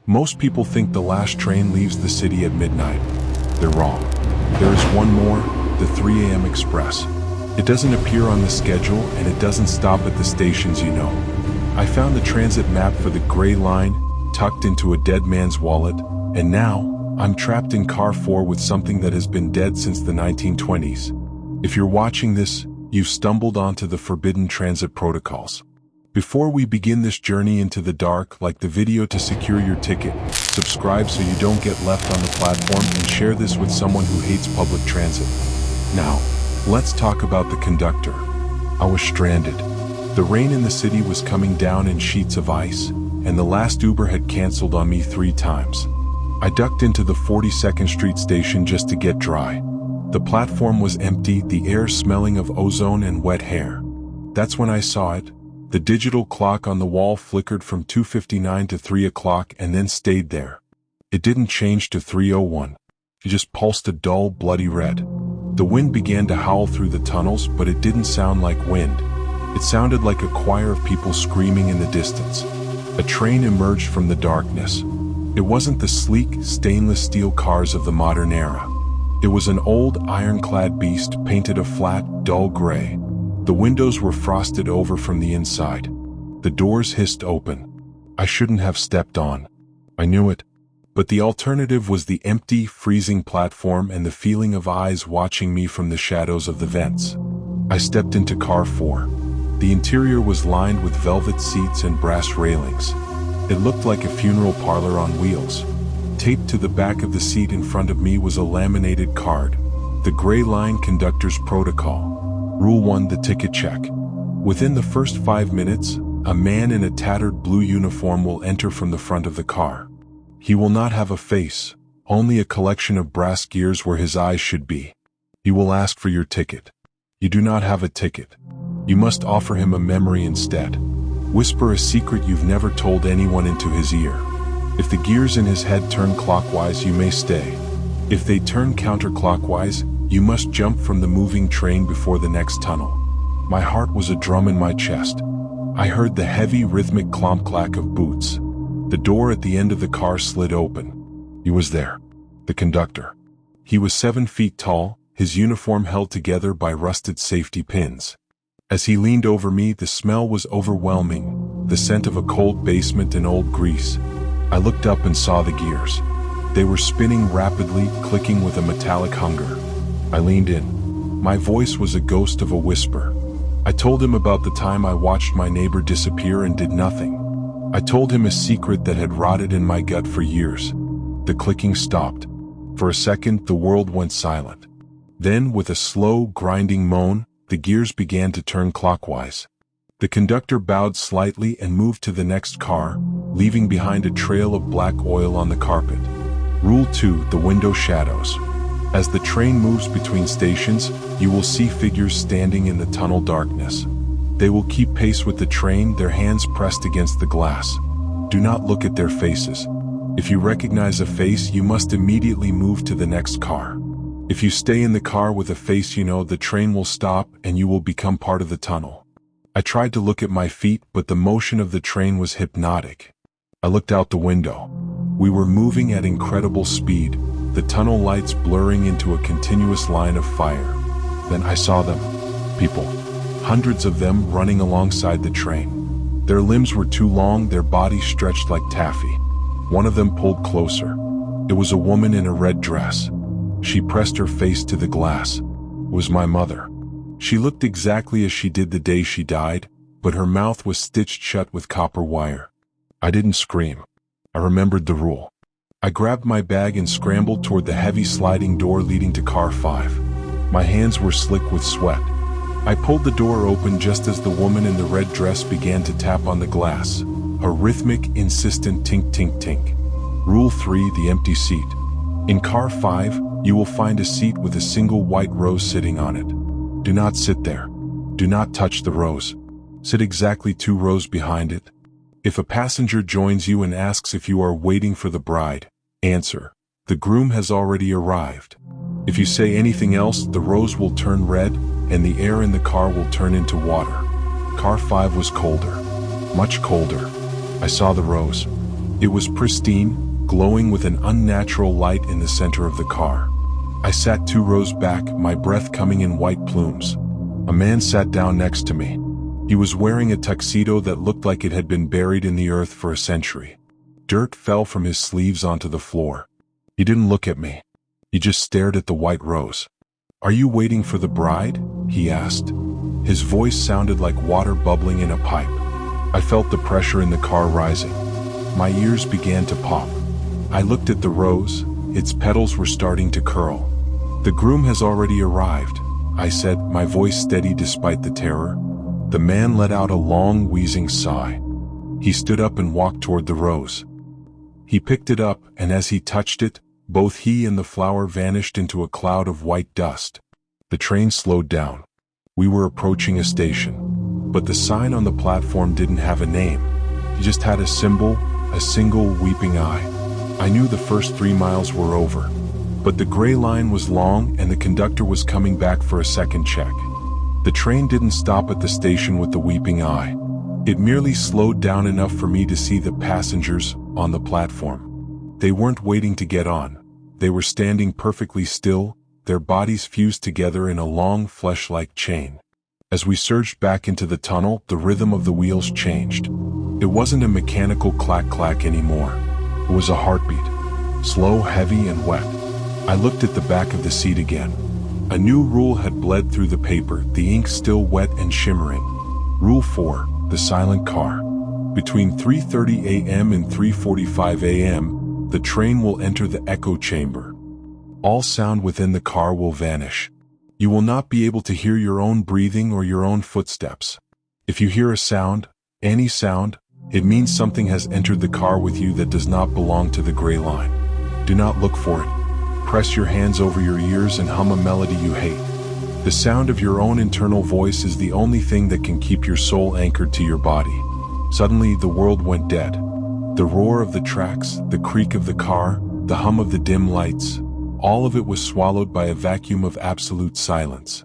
Most people think the last train leaves the city at midnight. They're wrong. There is one more, the 3 a.m. Express. It doesn't appear on the schedule and it doesn't stop at the stations you know. I found the transit map for the gray line tucked into a dead man's wallet, and now I'm trapped in car 4 with something that has been dead since the 1920s. If you're watching this, you've stumbled onto the forbidden transit protocols. Before we begin this journey into the dark, like the video to secure your ticket, subscribe so you don't get left on the platform, and share this with someone who hates public transit. Now, let's talk about the conductor. I was stranded. The rain in the city was coming down in sheets of ice, and the last Uber had canceled on me 3 times. I ducked into the 42nd Street station just to get dry. The platform was empty, the air smelling of ozone and wet hair. That's when I saw it. The digital clock on the wall flickered from 2:59 to 3 o'clock and then stayed there. It didn't change to 3:01. It just pulsed a dull, bloody red. The wind began to howl through the tunnels, but it didn't sound like wind. It sounded like a choir of people screaming in the distance. A train emerged from the darkness. It wasn't the sleek, stainless steel cars of the modern era. It was an old, ironclad beast painted a flat, dull gray. The windows were frosted over from the inside. The doors hissed open. I shouldn't have stepped on. I knew it. But the alternative was the empty, freezing platform and the feeling of eyes watching me from the shadows of the vents. I stepped into car 4. The interior was lined with velvet seats and brass railings. It looked like a funeral parlor on wheels. Taped to the back of the seat in front of me was a laminated card. The gray line conductor's protocol. Rule 1, the ticket check. Within the first 5 minutes, a man in a tattered blue uniform will enter from the front of the car. He will not have a face, only a collection of brass gears where his eyes should be. He will ask for your ticket. You do not have a ticket. You must offer him a memory instead. Whisper a secret you've never told anyone into his ear. If the gears in his head turn clockwise, you may stay. If they turn counterclockwise, you must jump from the moving train before the next tunnel. My heart was a drum in my chest. I heard the heavy, rhythmic clomp-clack of boots. The door at the end of the car slid open. He was there. The conductor. He was 7 feet tall, his uniform held together by rusted safety pins. As he leaned over me, the smell was overwhelming, the scent of a cold basement and old grease. I looked up and saw the gears. They were spinning rapidly, clicking with a metallic hunger. I leaned in. My voice was a ghost of a whisper. I told him about the time I watched my neighbor disappear and did nothing. I told him a secret that had rotted in my gut for years. The clicking stopped. For a second, the world went silent. Then, with a slow, grinding moan, the gears began to turn clockwise. The conductor bowed slightly and moved to the next car, leaving behind a trail of black oil on the carpet. Rule 2, the window shadows. As the train moves between stations, you will see figures standing in the tunnel darkness. They will keep pace with the train, their hands pressed against the glass. Do not look at their faces. If you recognize a face, you must immediately move to the next car. If you stay in the car with a face you know, the train will stop and you will become part of the tunnel. I tried to look at my feet, but the motion of the train was hypnotic. I looked out the window. We were moving at incredible speed, the tunnel lights blurring into a continuous line of fire. Then I saw them. People. Hundreds of them running alongside the train. Their limbs were too long, their bodies stretched like taffy. One of them pulled closer. It was a woman in a red dress. She pressed her face to the glass. It was my mother. She looked exactly as she did the day she died, but her mouth was stitched shut with copper wire. I didn't scream. I remembered the rule. I grabbed my bag and scrambled toward the heavy sliding door leading to car 5. My hands were slick with sweat. I pulled the door open just as the woman in the red dress began to tap on the glass. A rhythmic, insistent tink tink tink. Rule 3, the empty seat. In car 5, you will find a seat with a single white rose sitting on it. Do not sit there. Do not touch the rose. Sit exactly 2 rows behind it. If a passenger joins you and asks if you are waiting for the bride, answer, the groom has already arrived. If you say anything else, the rose will turn red and the air in the car will turn into water. Car 5 was colder. Much colder. I saw the rose. It was pristine, glowing with an unnatural light in the center of the car. I sat 2 rows back, my breath coming in white plumes. A man sat down next to me. He was wearing a tuxedo that looked like it had been buried in the earth for a century. Dirt fell from his sleeves onto the floor. He didn't look at me. He just stared at the white rose. "Are you waiting for the bride?" he asked. His voice sounded like water bubbling in a pipe. I felt the pressure in the car rising. My ears began to pop. I looked at the rose. Its petals were starting to curl. "The groom has already arrived," I said, my voice steady despite the terror. The man let out a long, wheezing sigh. He stood up and walked toward the rose. He picked it up, and as he touched it, both he and the flower vanished into a cloud of white dust. The train slowed down. We were approaching a station, but the sign on the platform didn't have a name. It just had a symbol, a single weeping eye. I knew the first 3 miles were over, but the gray line was long and the conductor was coming back for a second check. The train didn't stop at the station with the weeping eye. It merely slowed down enough for me to see the passengers on the platform. They weren't waiting to get on. They were standing perfectly still, their bodies fused together in a long flesh-like chain. As we surged back into the tunnel, the rhythm of the wheels changed. It wasn't a mechanical clack-clack anymore. It was a heartbeat, slow, heavy, and wet. I looked at the back of the seat again. A new rule had bled through the paper, the ink still wet and shimmering. Rule 4, the silent car. Between 3:30 a.m. and 3:45 a.m., the train will enter the echo chamber. All sound within the car will vanish. You will not be able to hear your own breathing or your own footsteps. If you hear a sound, any sound, it means something has entered the car with you that does not belong to the gray line. Do not look for it. Press your hands over your ears and hum a melody you hate. The sound of your own internal voice is the only thing that can keep your soul anchored to your body. Suddenly, the world went dead. The roar of the tracks, the creak of the car, the hum of the dim lights, all of it was swallowed by a vacuum of absolute silence.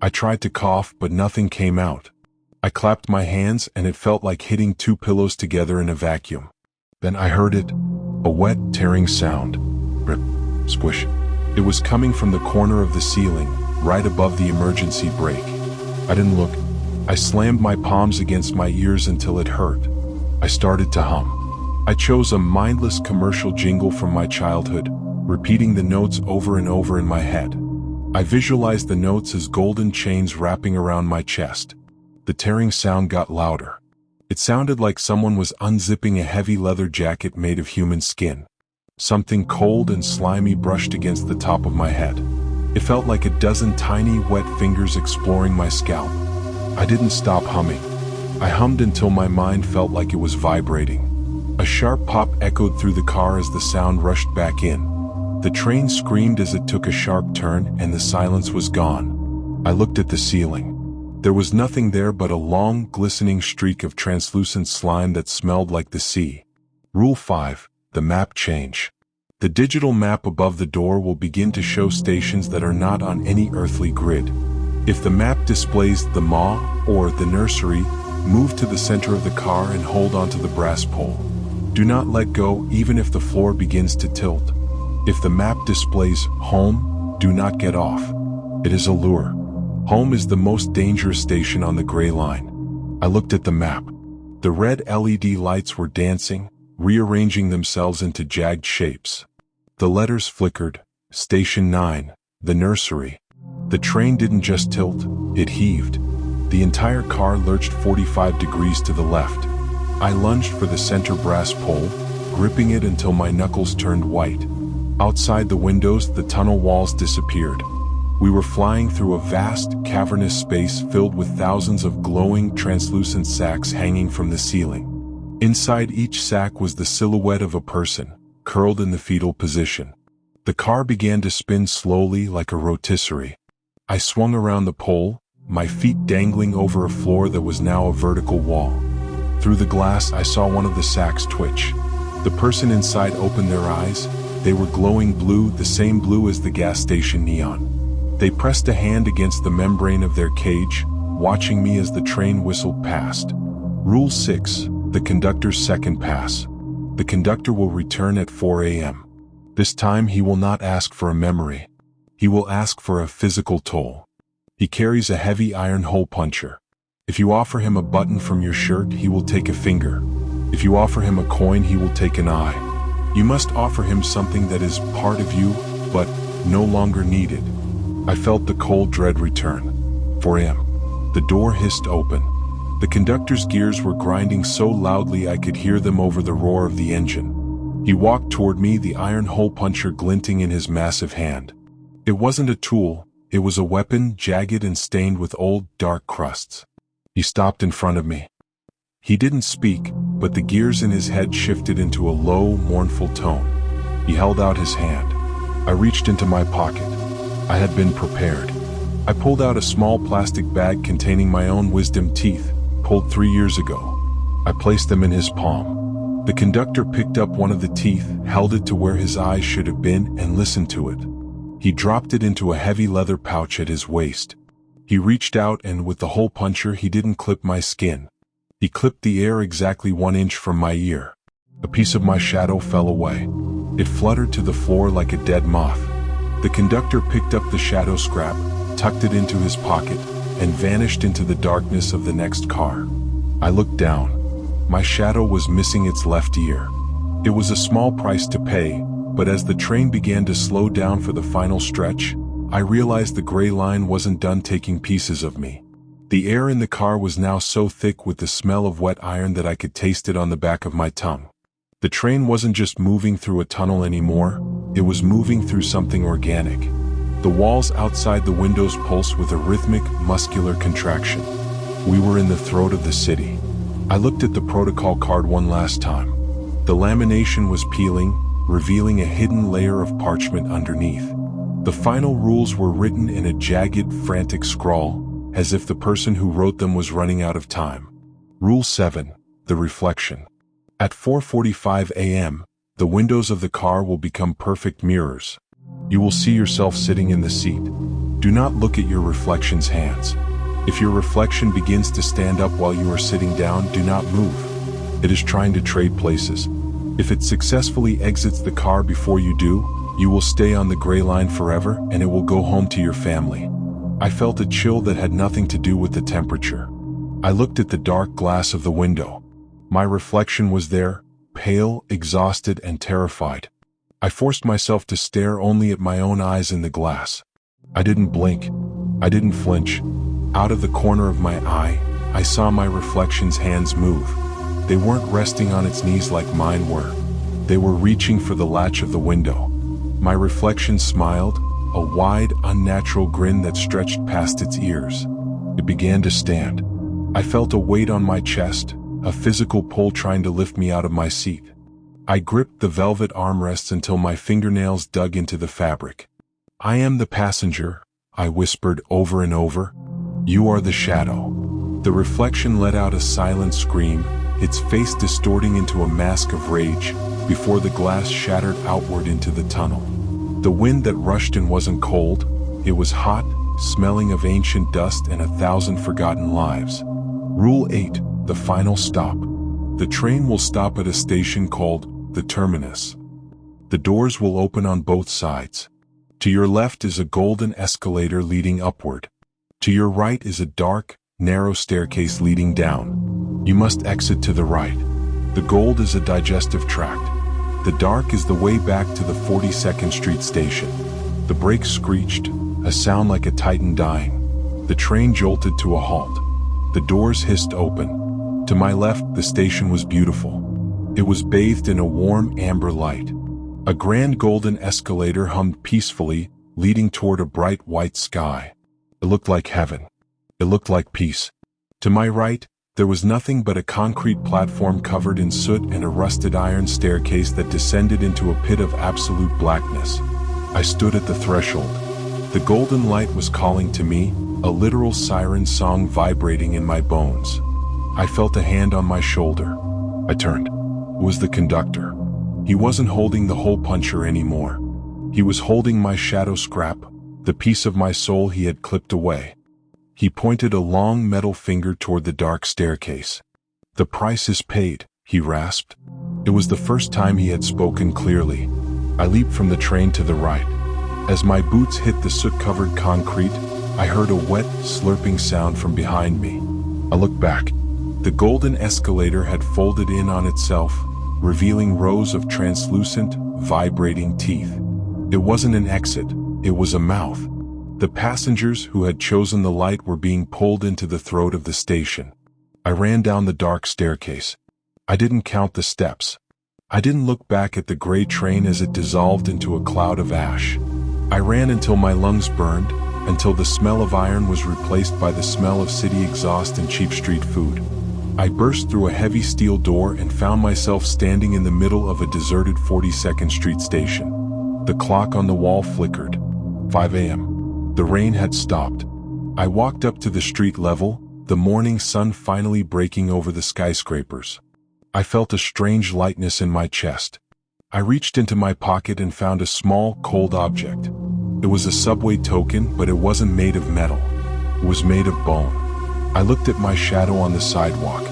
I tried to cough, but nothing came out. I clapped my hands and it felt like hitting 2 pillows together in a vacuum. Then I heard it, a wet, tearing sound. Rip, squish. It was coming from the corner of the ceiling, right above the emergency brake. I didn't look. I slammed my palms against my ears until it hurt. I started to hum. I chose a mindless commercial jingle from my childhood, repeating the notes over and over in my head. I visualized the notes as golden chains wrapping around my chest. The tearing sound got louder. It sounded like someone was unzipping a heavy leather jacket made of human skin. Something cold and slimy brushed against the top of my head. It felt like a dozen tiny, wet fingers exploring my scalp. I didn't stop humming. I hummed until my mind felt like it was vibrating. A sharp pop echoed through the car as the sound rushed back in. The train screamed as it took a sharp turn, and the silence was gone. I looked at the ceiling. There was nothing there but a long, glistening streak of translucent slime that smelled like the sea. Rule 5, the map change. The digital map above the door will begin to show stations that are not on any earthly grid. If the map displays the maw, or the nursery, move to the center of the car and hold onto the brass pole. Do not let go even if the floor begins to tilt. If the map displays home, do not get off. It is a lure. Home is the most dangerous station on the gray line. I looked at the map. The red LED lights were dancing, rearranging themselves into jagged shapes. The letters flickered. Station 9, the nursery. The train didn't just tilt, it heaved. The entire car lurched 45 degrees to the left. I lunged for the center brass pole, gripping it until my knuckles turned white. Outside the windows, the tunnel walls disappeared. We were flying through a vast, cavernous space filled with thousands of glowing, translucent sacs hanging from the ceiling. Inside each sac was the silhouette of a person, curled in the fetal position. The car began to spin slowly like a rotisserie. I swung around the pole, my feet dangling over a floor that was now a vertical wall. Through the glass, I saw one of the sacs twitch. The person inside opened their eyes. They were glowing blue, the same blue as the gas station neon. They pressed a hand against the membrane of their cage, watching me as the train whistled past. Rule 6, the conductor's second pass. The conductor will return at 4 a.m. This time he will not ask for a memory. He will ask for a physical toll. He carries a heavy iron hole puncher. If you offer him a button from your shirt, he will take a finger. If you offer him a coin, he will take an eye. You must offer him something that is part of you, but no longer needed. I felt the cold dread return. 4 a.m. The door hissed open. The conductor's gears were grinding so loudly I could hear them over the roar of the engine. He walked toward me, the iron hole puncher glinting in his massive hand. It wasn't a tool, it was a weapon, jagged and stained with old, dark crusts. He stopped in front of me. He didn't speak, but the gears in his head shifted into a low, mournful tone. He held out his hand. I reached into my pocket. I had been prepared. I pulled out a small plastic bag containing my own wisdom teeth, pulled 3 years ago. I placed them in his palm. The conductor picked up one of the teeth, held it to where his eyes should have been, and listened to it. He dropped it into a heavy leather pouch at his waist. He reached out and with the hole puncher he didn't clip my skin. He clipped the air exactly 1 inch from my ear. A piece of my shadow fell away. It fluttered to the floor like a dead moth. The conductor picked up the shadow scrap, tucked it into his pocket, and vanished into the darkness of the next car. I looked down. My shadow was missing its left ear. It was a small price to pay, but as the train began to slow down for the final stretch, I realized the gray line wasn't done taking pieces of me. The air in the car was now so thick with the smell of wet iron that I could taste it on the back of my tongue. The train wasn't just moving through a tunnel anymore, it was moving through something organic. The walls outside the windows pulsed with a rhythmic, muscular contraction. We were in the throat of the city. I looked at the protocol card one last time. The lamination was peeling, revealing a hidden layer of parchment underneath. The final rules were written in a jagged, frantic scrawl, as if the person who wrote them was running out of time. Rule 7, the reflection. At 4:45 a.m., the windows of the car will become perfect mirrors. You will see yourself sitting in the seat. Do not look at your reflection's hands. If your reflection begins to stand up while you are sitting down, do not move. It is trying to trade places. If it successfully exits the car before you do, you will stay on the gray line forever and it will go home to your family. I felt a chill that had nothing to do with the temperature. I looked at the dark glass of the window. My reflection was there, pale, exhausted, and terrified. I forced myself to stare only at my own eyes in the glass. I didn't blink. I didn't flinch. Out of the corner of my eye, I saw my reflection's hands move. They weren't resting on its knees like mine were. They were reaching for the latch of the window. My reflection smiled, a wide, unnatural grin that stretched past its ears. It began to stand. I felt a weight on my chest, a physical pull trying to lift me out of my seat. I gripped the velvet armrests until my fingernails dug into the fabric. "I am the passenger," I whispered over and over. "You are the shadow." The reflection let out a silent scream, its face distorting into a mask of rage, before the glass shattered outward into the tunnel. The wind that rushed in wasn't cold, it was hot, smelling of ancient dust and 1,000 forgotten lives. Rule 8, the final stop. The train will stop at a station called the Terminus. The doors will open on both sides. To your left is a golden escalator leading upward. To your right is a dark, narrow staircase leading down. You must exit to the right. The gold is a digestive tract. The dark is the way back to the 42nd Street station. The brakes screeched, a sound like a titan dying. The train jolted to a halt. The doors hissed open. To my left, the station was beautiful. It was bathed in a warm amber light. A grand golden escalator hummed peacefully, leading toward a bright white sky. It looked like heaven. It looked like peace. To my right, there was nothing but a concrete platform covered in soot and a rusted iron staircase that descended into a pit of absolute blackness. I stood at the threshold. The golden light was calling to me, a literal siren song vibrating in my bones. I felt a hand on my shoulder. I turned. It was the conductor. He wasn't holding the hole puncher anymore. He was holding my shadow scrap, the piece of my soul he had clipped away. He pointed a long metal finger toward the dark staircase. "The price is paid," he rasped. It was the first time he had spoken clearly. I leaped from the train to the right. As my boots hit the soot-covered concrete, I heard a wet, slurping sound from behind me. I looked back. The golden escalator had folded in on itself, revealing rows of translucent, vibrating teeth. It wasn't an exit, it was a mouth. The passengers who had chosen the light were being pulled into the throat of the station. I ran down the dark staircase. I didn't count the steps. I didn't look back at the gray train as it dissolved into a cloud of ash. I ran until my lungs burned, until the smell of iron was replaced by the smell of city exhaust and cheap street food. I burst through a heavy steel door and found myself standing in the middle of a deserted 42nd Street station. The clock on the wall flickered. 5 a.m. The rain had stopped. I walked up to the street level, the morning sun finally breaking over the skyscrapers. I felt a strange lightness in my chest. I reached into my pocket and found a small, cold object. It was a subway token, but it wasn't made of metal. It was made of bone. I looked at my shadow on the sidewalk.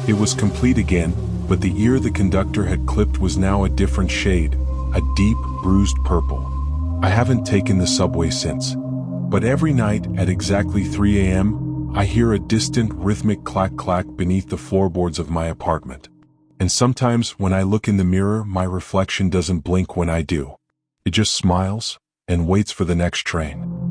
It was complete again, but the ear the conductor had clipped was now a different shade, a deep, bruised purple. I haven't taken the subway since. But every night, at exactly 3 a.m., I hear a distant, rhythmic clack-clack beneath the floorboards of my apartment. And sometimes, when I look in the mirror, my reflection doesn't blink when I do. It just smiles and waits for the next train.